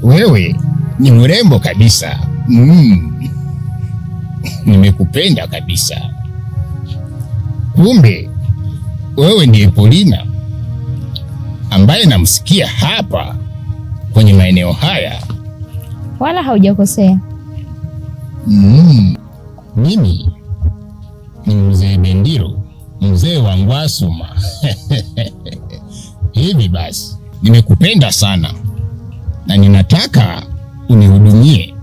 Wewe ni mrembo kabisa. Nimekupenda kabisa. Kumbe wewe ndiye Paulina ambaye namsikia hapa kwenye maeneo haya. Wala haujakosea. Mimi ni mzee Bendiro, mzee wa Ngwasuma. Hivi basi, nimekupenda sana na ninataka unihudumie.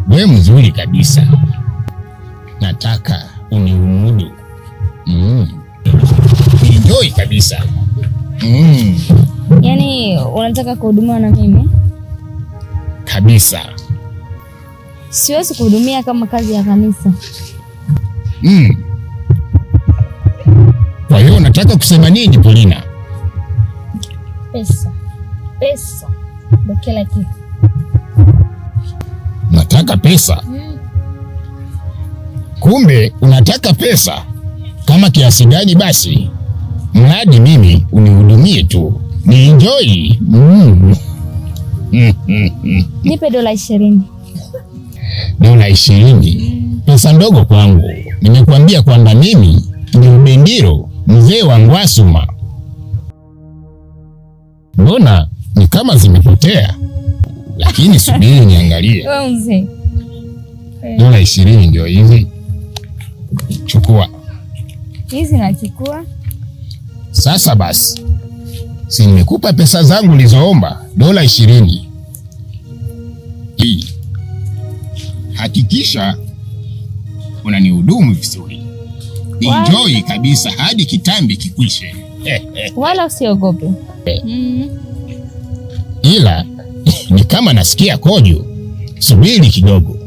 Wewe mzuri kabisa, nataka uniumudu. Enjoy kabisa. Yaani unataka kuhudumiwa na mimi? Kabisa. Siwezi kuhudumia kama kazi ya kanisa. Kwa hiyo unataka kusema nini, Paulina? Pesa. Pesa ndio kila kitu. Nataka pesa? Kumbe unataka pesa. Kama kiasi gani basi? Mradi mimi unihudumie tu. Ni enjoy. Nipe $20. $20? Pesa ndogo kwangu. Nimekuambia kwamba mimi ni Bendiro, mzee wa Ngwasuma. Mbona ni kama zimepotea? Lakini subiri niangalie. Wewe mzee. $20 ndio hizi. Chukua. Hizi nachukua. Sasa basi, si nimekupa pesa zangu nilizoomba, $20. Hii. Hakikisha unanihudumu vizuri. Enjoy kabisa hadi kitambi kikwishe. Wala usiogope. Ila ni kama nasikia kojo. Subiri kidogo.